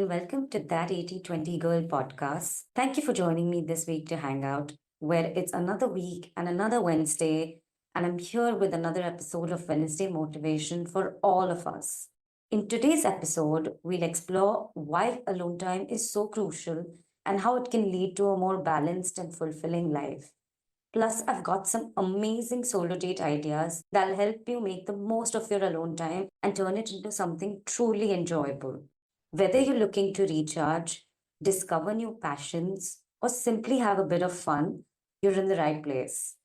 and welcome to That 80/20 Girl podcast. Thank you for joining me this week to hang out, where it's another week and another Wednesday, and I'm here with another episode of Wednesday Motivation for all of us. In today's episode, we'll explore why alone time is so crucial and how it can lead to a more balanced and fulfilling life. Plus, I've got some amazing solo date ideas that'll help you make the most of your alone time and turn it into something truly enjoyable. Whether you're looking to recharge, discover new passions, or simply have a bit of fun, you're in the right place.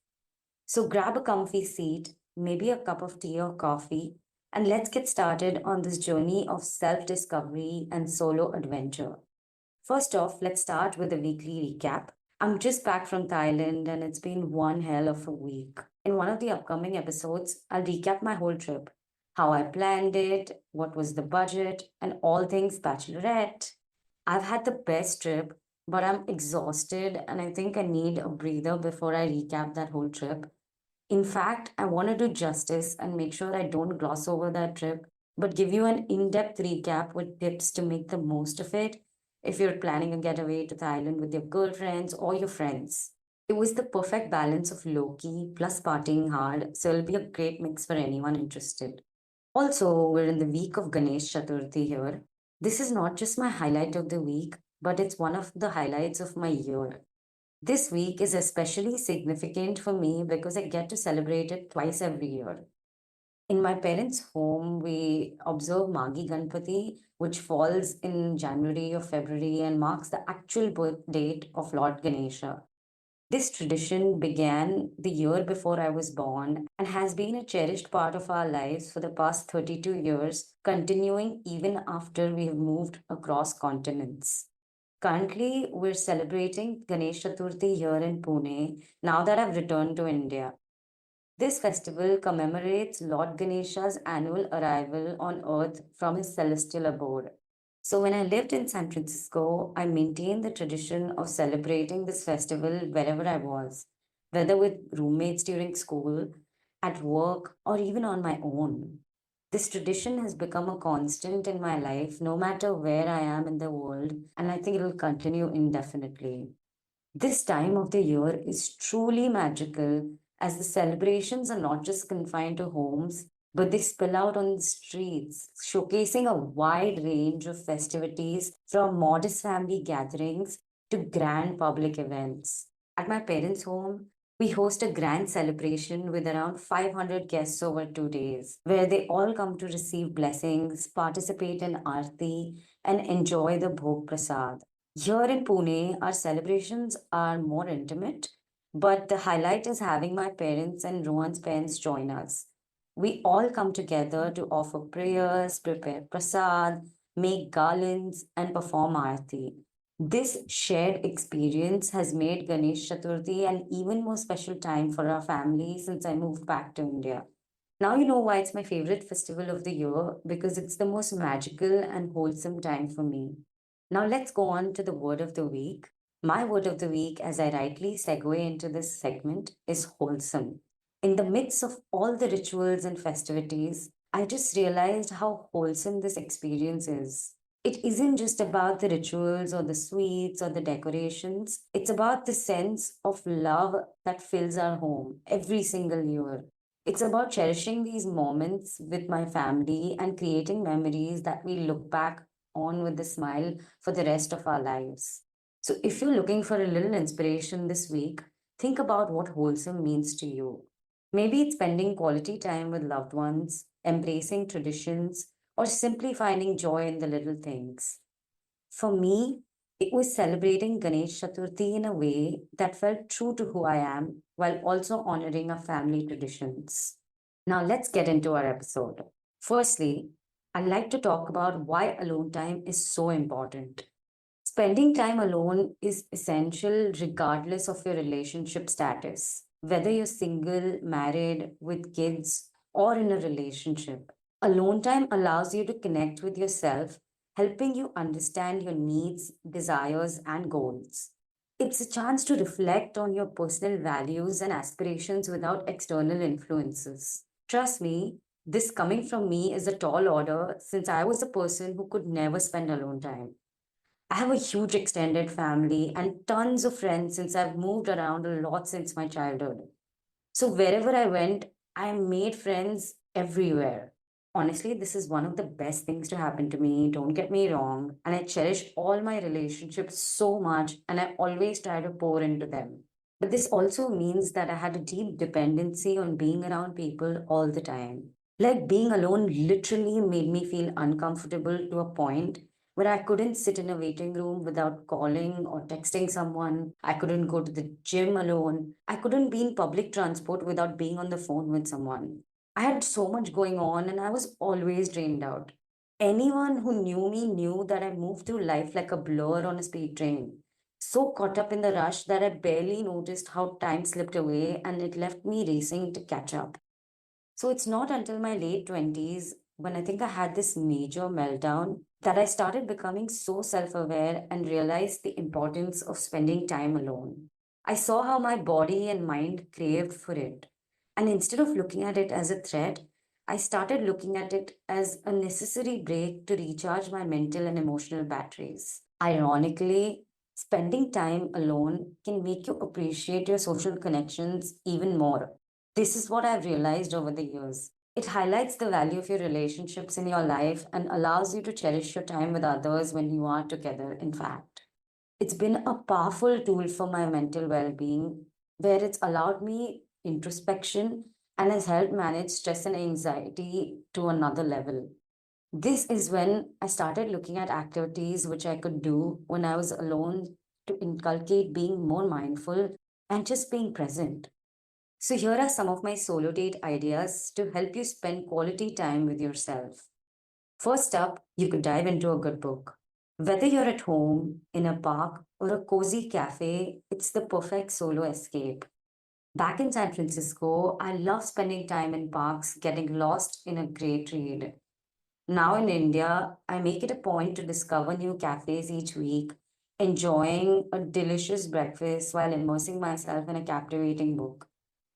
So grab a comfy seat, maybe a cup of tea or coffee, and let's get started on this journey of self discovery and solo adventure. First off, let's start with a weekly recap. I'm just back from Thailand and it's been one hell of a week. In one of the upcoming episodes, I'll recap my whole trip, how I planned it, what was the budget, and all things bachelorette. I've had the best trip, but I'm exhausted and I think I need a breather before I recap that whole trip. In fact, I want to do justice and make sure I don't gloss over that trip, but give you an in depth recap with tips to make the most of it if you're planning a getaway to Thailand with your girlfriends or your friends. It was the perfect balance of low key plus partying hard, so it'll be a great mix for anyone interested. Also, we're in the week of Ganesh Chaturthi here. This is not just my highlight of the week, but it's one of the highlights of my year. This week is especially significant for me because I get to celebrate it twice every year. In my parents' home, we observe Magi Ganpati, which falls in January or February and marks the actual birth date of Lord Ganesha. This tradition began the year before I was born and has been a cherished part of our lives for the past 32 years, continuing even after we have moved across continents. Currently, we're celebrating Ganesh Chaturthi here in Pune now that I've returned to India. This festival commemorates Lord Ganesha's annual arrival on earth from his celestial abode. So, when I lived in San Francisco, I maintained the tradition of celebrating this festival wherever I was, whether with roommates during school, at work, or even on my own. This tradition has become a constant in my life, no matter where I am in the world, and I think it will continue indefinitely. This time of the year is truly magical as the celebrations are not just confined to homes, but they spill out on the streets, showcasing a wide range of festivities from modest family gatherings to grand public events. At my parents' home, we host a grand celebration with around 500 guests over 2 days, where they all come to receive blessings, participate in aarti, and enjoy the bhog prasad. Here in Pune, our celebrations are more intimate, but the highlight is having my parents and Rohan's parents join us. We all come together to offer prayers, prepare prasad, make garlands, and perform aarti. This shared experience has made Ganesh Chaturthi an even more special time for our family since I moved back to India. Now you know why it's my favorite festival of the year because it's the most magical and wholesome time for me. Now let's go on to the word of the week. My word of the week, as I rightly segue into this segment, is wholesome. In the midst of all the rituals and festivities, I just realized how wholesome this experience is. It isn't just about the rituals or the sweets or the decorations. It's about the sense of love that fills our home every single year. It's about cherishing these moments with my family and creating memories that we look back on with a smile for the rest of our lives. So, if you're looking for a little inspiration this week, think about what wholesome means to you. Maybe it's spending quality time with loved ones, embracing traditions, or simply finding joy in the little things. For me, it was celebrating Ganesh Chaturthi in a way that felt true to who I am while also honoring our family traditions. Now, let's get into our episode. Firstly, I'd like to talk about why alone time is so important. Spending time alone is essential regardless of your relationship status, whether you're single, married, with kids, or in a relationship. Alone time allows you to connect with yourself, helping you understand your needs, desires, and goals. It's a chance to reflect on your personal values and aspirations without external influences. Trust me, this coming from me is a tall order since I was a person who could never spend alone time. I have a huge extended family and tons of friends since I've moved around a lot since my childhood. So wherever I went, I made friends everywhere. Honestly, this is one of the best things to happen to me. Don't get me wrong. And I cherish all my relationships so much, and I always try to pour into them. But this also means that I had a deep dependency on being around people all the time. Like being alone literally made me feel uncomfortable to a point where I couldn't sit in a waiting room without calling or texting someone. I couldn't go to the gym alone. I couldn't be in public transport without being on the phone with someone. I had so much going on and I was always drained out. Anyone who knew me knew that I moved through life like a blur on a speed train. So caught up in the rush that I barely noticed how time slipped away and it left me racing to catch up. So it's not until my late 20s when I think I had this major meltdown that I started becoming so self aware and realized the importance of spending time alone. I saw how my body and mind craved for it. And instead of looking at it as a threat, I started looking at it as a necessary break to recharge my mental and emotional batteries. Ironically, spending time alone can make you appreciate your social connections even more. This is what I've realized over the years. It highlights the value of your relationships in your life and allows you to cherish your time with others when you are together, in fact. It's been a powerful tool for my mental well being, where it's allowed me introspection and has helped manage stress and anxiety to another level. This is when I started looking at activities which I could do when I was alone to inculcate being more mindful and just being present. So, here are some of my solo date ideas to help you spend quality time with yourself. First up, you could dive into a good book. Whether you're at home, in a park, or a cozy cafe, it's the perfect solo escape. Back in San Francisco, I love spending time in parks, getting lost in a great read. Now in India, I make it a point to discover new cafes each week, enjoying a delicious breakfast while immersing myself in a captivating book.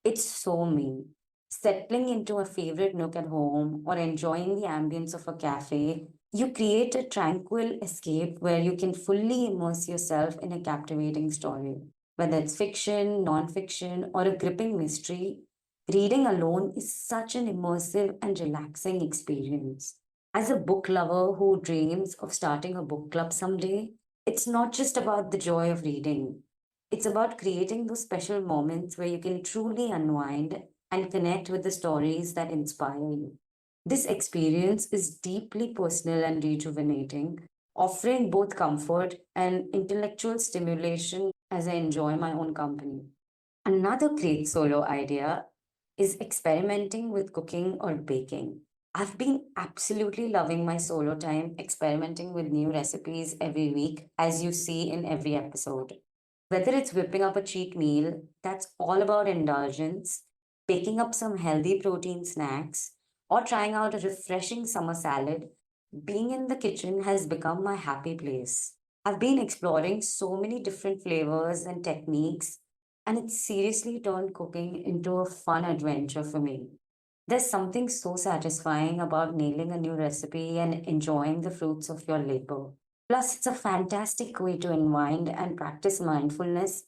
It's so me. Settling into a favorite nook at home or enjoying the ambience of a cafe, you create a tranquil escape where you can fully immerse yourself in a captivating story. Whether it's fiction, non-fiction, or a gripping mystery, reading alone is such an immersive and relaxing experience. As a book lover who dreams of starting a book club someday, it's not just about the joy of reading. It's about creating those special moments where you can truly unwind and connect with the stories that inspire you. This experience is deeply personal and rejuvenating, offering both comfort and intellectual stimulation as I enjoy my own company. Another great solo idea is experimenting with cooking or baking. I've been absolutely loving my solo time experimenting with new recipes every week, as you see in every episode. Whether it's whipping up a cheat meal that's all about indulgence, baking up some healthy protein snacks, or trying out a refreshing summer salad, being in the kitchen has become my happy place. I've been exploring so many different flavors and techniques, and it's seriously turned cooking into a fun adventure for me. There's something so satisfying about nailing a new recipe and enjoying the fruits of your labor. Plus, it's a fantastic way to unwind and practice mindfulness.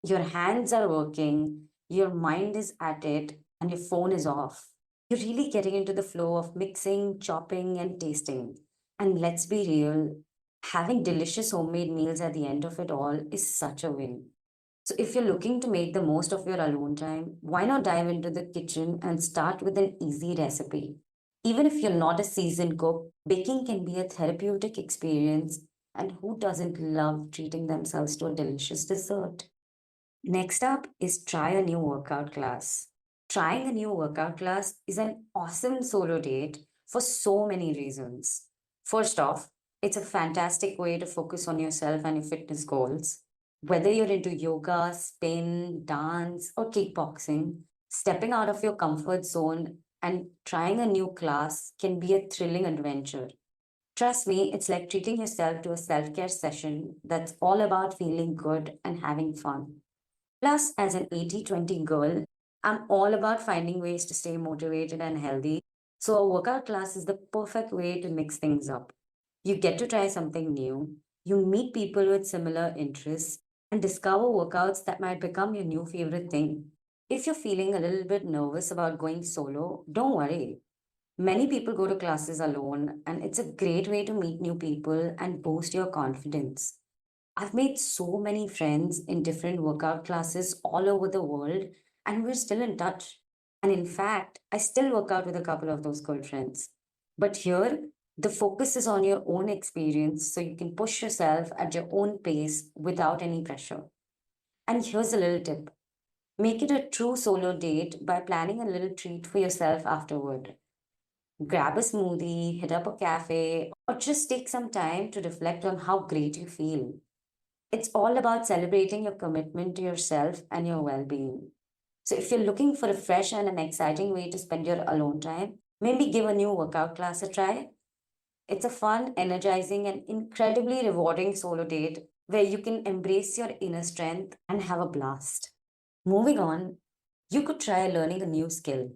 Your hands are working, your mind is at it, and your phone is off. You're really getting into the flow of mixing, chopping, and tasting. And let's be real, having delicious homemade meals at the end of it all is such a win. So, if you're looking to make the most of your alone time, why not dive into the kitchen and start with an easy recipe? Even if you're not a seasoned cook, baking can be a therapeutic experience, and who doesn't love treating themselves to a delicious dessert? Next up is try a new workout class. Trying a new workout class is an awesome solo date for so many reasons. First off, it's a fantastic way to focus on yourself and your fitness goals. Whether you're into yoga, spin, dance, or kickboxing, stepping out of your comfort zone and trying a new class can be a thrilling adventure. Trust me, it's like treating yourself to a self care session that's all about feeling good and having fun. Plus, as an 80/20 girl, I'm all about finding ways to stay motivated and healthy. So, a workout class is the perfect way to mix things up. You get to try something new, You meet people with similar interests and discover workouts that might become your new favorite thing. If you're feeling a little bit nervous about going solo, don't worry. Many people go to classes alone, and it's a great way to meet new people and boost your confidence. I've made so many friends in different workout classes all over the world, and we're still in touch. And in fact, I still work out with a couple of those good friends. But here, the focus is on your own experience so you can push yourself at your own pace without any pressure. And here's a little tip: make it a true solo date by planning a little treat for yourself afterward. Grab a smoothie, hit up a cafe, or just take some time to reflect on how great you feel. It's all about celebrating your commitment to yourself and your well being. So, if you're looking for a fresh and an exciting way to spend your alone time, maybe give a new workout class a try. It's a fun, energizing, and incredibly rewarding solo date where you can embrace your inner strength and have a blast. Moving on, you could try learning a new skill.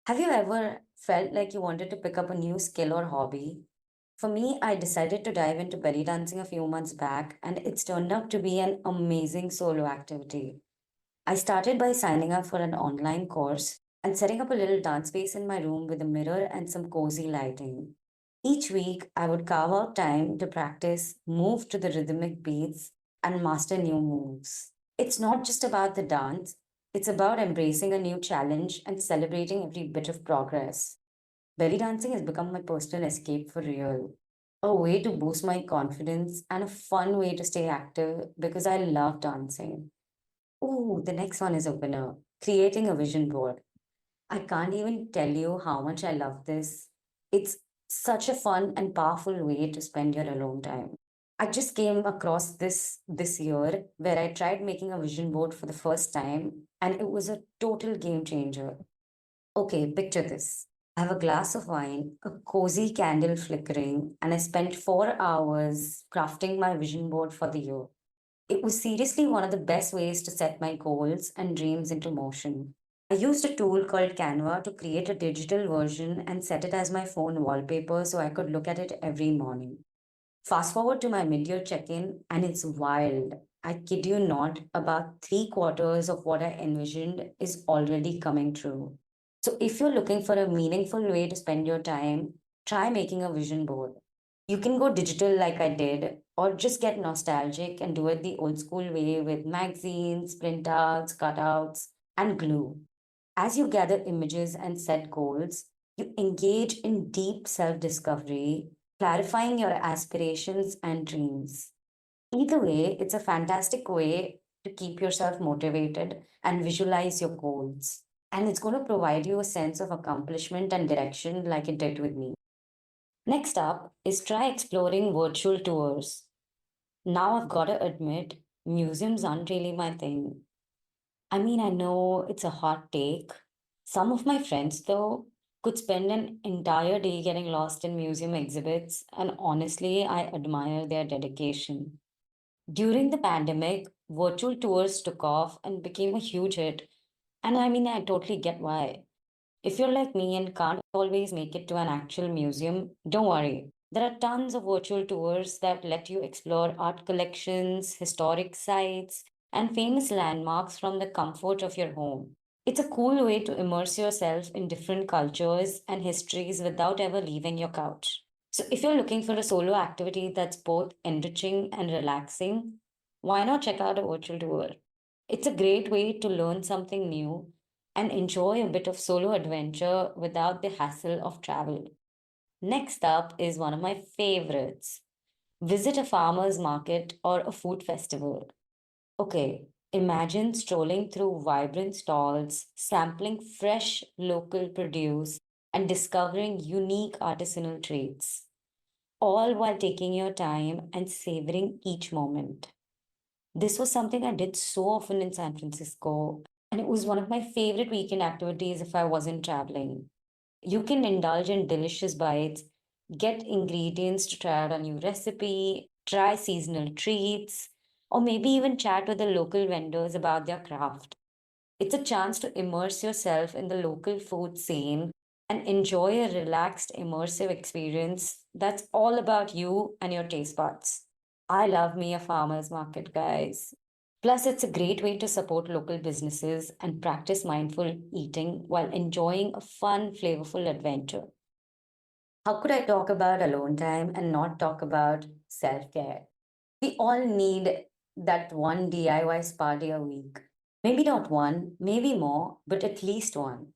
Have you ever felt like you wanted to pick up a new skill or hobby? For me, I decided to dive into belly dancing a few months back, and it's turned out to be an amazing solo activity. I started by signing up for an online course and setting up a little dance space in my room with a mirror and some cozy lighting. Each week, I would carve out time to practice, move to the rhythmic beats, and master new moves. It's not just about the dance, it's about embracing a new challenge and celebrating every bit of progress. Belly dancing has become my personal escape for real. A way to boost my confidence and a fun way to stay active because I love dancing. Oh, the next one is a winner: creating a vision board. I can't even tell you how much I love this. It's such a fun and powerful way to spend your alone time. I just came across this year where I tried making a vision board for the first time, and it was a total game changer. Okay, picture this. I have a glass of wine, a cozy candle flickering, and I spent 4 hours crafting my vision board for the year. It was seriously one of the best ways to set my goals and dreams into motion. I used a tool called Canva to create a digital version and set it as my phone wallpaper so I could look at it every morning. Fast forward to my mid year check in, and it's wild. I kid you not, about three quarters of what I envisioned is already coming true. So, if you're looking for a meaningful way to spend your time, try making a vision board. You can go digital like I did, or just get nostalgic and do it the old school way with magazines, printouts, cutouts, and glue. As you gather images and set goals, you engage in deep self discovery, clarifying your aspirations and dreams. Either way, it's a fantastic way to keep yourself motivated and visualize your goals. And it's going to provide you a sense of accomplishment and direction like it did with me. Next up is try exploring virtual tours. Now I've got to admit, museums aren't really my thing. I mean, I know it's a hot take. Some of my friends, though, could spend an entire day getting lost in museum exhibits, and honestly, I admire their dedication. During the pandemic, virtual tours took off and became a huge hit, and I mean, I totally get why. If you're like me and can't always make it to an actual museum, don't worry. There are tons of virtual tours that let you explore art collections, historic sites, and famous landmarks from the comfort of your home. It's a cool way to immerse yourself in different cultures and histories without ever leaving your couch. So, if you're looking for a solo activity that's both enriching and relaxing, why not check out a virtual tour? It's a great way to learn something new and enjoy a bit of solo adventure without the hassle of travel. Next up is one of my favorites: visit a farmer's market or a food festival. Okay, imagine strolling through vibrant stalls, sampling fresh local produce, and discovering unique artisanal treats, all while taking your time and savoring each moment. This was something I did so often in San Francisco, and it was one of my favorite weekend activities if I wasn't traveling. You can indulge in delicious bites, get ingredients to try out a new recipe, try seasonal treats, or maybe even chat with the local vendors about their craft. It's a chance to immerse yourself in the local food scene and enjoy a relaxed, immersive experience that's all about you and your taste buds. I love me a farmer's market, guys. Plus, it's a great way to support local businesses and practice mindful eating while enjoying a fun, flavorful adventure. How could I talk about alone time and not talk about self care? We all need that one DIY spa day a week. Maybe not one, maybe more, but at least one.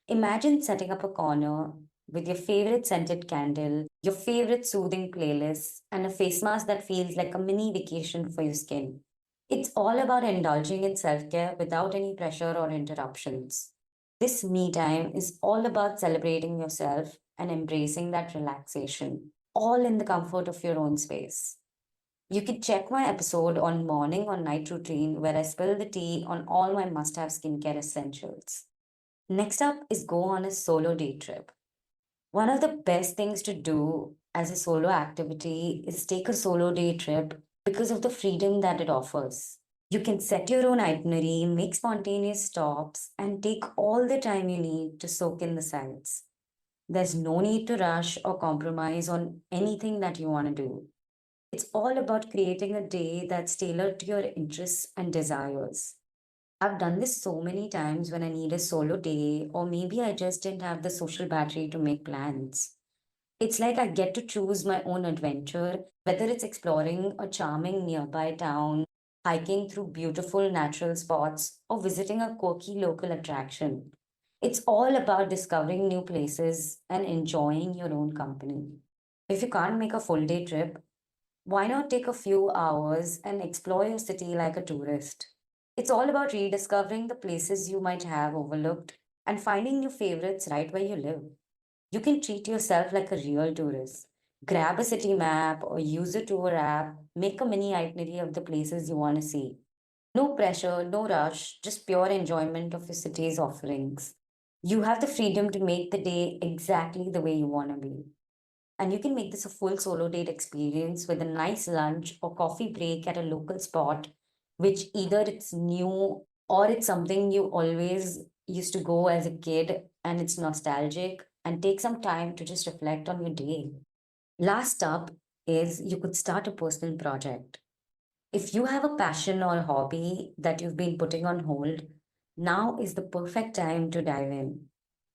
Imagine setting up a corner with your favorite scented candle, your favorite soothing playlist, and a face mask that feels like a mini vacation for your skin. It's all about indulging in self care without any pressure or interruptions. This me time is all about celebrating yourself and embracing that relaxation, all in the comfort of your own space. You can check my episode on morning or night routine where I spill the tea on all my must have skincare essentials. Next up is go on a solo day trip. One of the best things to do as a solo activity is take a solo day trip because of the freedom that it offers. You can set your own itinerary, make spontaneous stops, and take all the time you need to soak in the sights. There's no need to rush or compromise on anything that you want to do. It's all about creating a day that's tailored to your interests and desires. I've done this so many times when I need a solo day, or maybe I just didn't have the social battery to make plans. It's like I get to choose my own adventure, whether it's exploring a charming nearby town, hiking through beautiful natural spots, or visiting a quirky local attraction. It's all about discovering new places and enjoying your own company. If you can't make a full day trip, why not take a few hours and explore your city like a tourist? It's all about rediscovering the places you might have overlooked and finding new favorites right where you live. You can treat yourself like a real tourist. Grab a city map or use a tour app, make a mini itinerary of the places you want to see. No pressure, no rush, just pure enjoyment of your city's offerings. You have the freedom to make the day exactly the way you want to be. And you can make this a full solo date experience with a nice lunch or coffee break at a local spot, which either it's new or it's something you always used to go as a kid and it's nostalgic, and take some time to just reflect on your day. Last up is you could start a personal project. If you have a passion or a hobby that you've been putting on hold, now is the perfect time to dive in.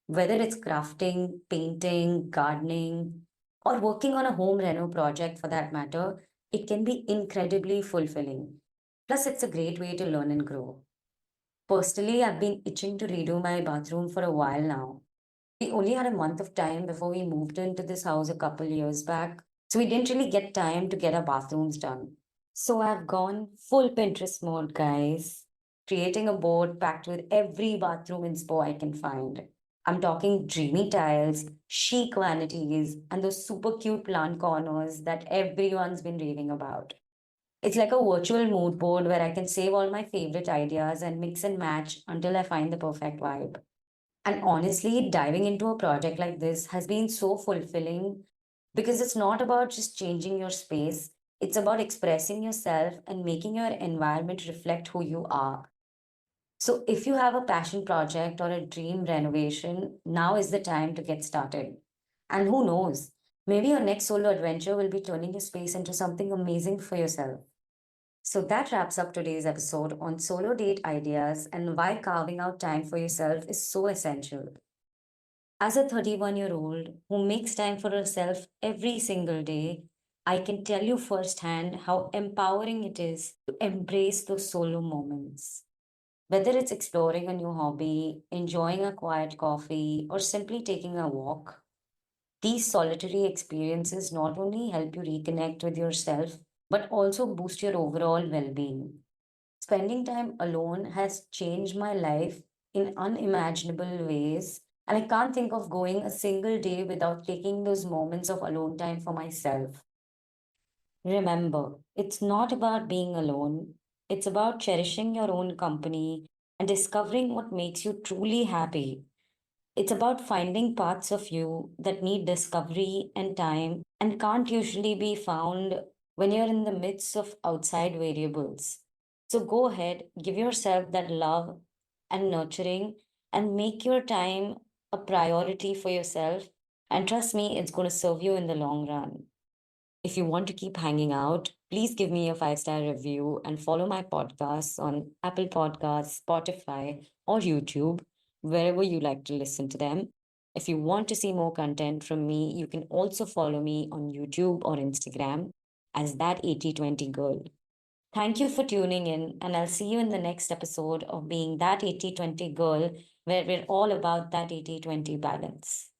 Whether it's crafting, painting, gardening, or working on a home reno project for that matter, it can be incredibly fulfilling. Plus, it's a great way to learn and grow. Personally, I've been itching to redo my bathroom for a while now. We only had a month of time before we moved into this house a couple years back, so we didn't really get time to get our bathrooms done. So I've gone full Pinterest mode, guys, creating a board packed with every bathroom inspo I can find. I'm talking dreamy tiles, chic vanities, and those super cute plant corners that everyone's been raving about. It's like a virtual mood board where I can save all my favorite ideas and mix and match until I find the perfect vibe. And honestly, diving into a project like this has been so fulfilling because it's not about just changing your space, it's about expressing yourself and making your environment reflect who you are. So, if you have a passion project or a dream renovation, now is the time to get started. And who knows, maybe your next solo adventure will be turning your space into something amazing for yourself. So, that wraps up today's episode on solo date ideas and why carving out time for yourself is so essential. As a 31-year-old who makes time for herself every single day, I can tell you firsthand how empowering it is to embrace those solo moments. Whether it's exploring a new hobby, enjoying a quiet coffee, or simply taking a walk, these solitary experiences not only help you reconnect with yourself, but also boost your overall well being. Spending time alone has changed my life in unimaginable ways, and I can't think of going a single day without taking those moments of alone time for myself. Remember, it's not about being alone, it's about cherishing your own company and discovering what makes you truly happy. It's about finding parts of you that need discovery and time and can't usually be found when you're in the midst of outside variables. So go ahead, give yourself that love and nurturing and make your time a priority for yourself. And trust me, it's going to serve you in the long run. If you want to keep hanging out, Please give me a 5-star review and follow my podcasts on Apple Podcasts, Spotify, or YouTube, wherever you like to listen to them. If you want to see more content from me, you can also follow me on YouTube or Instagram as that 80/20 girl. Thank you for tuning in, and I'll see you in the next episode of Being That 80/20 Girl, where we're all about that 80/20 balance.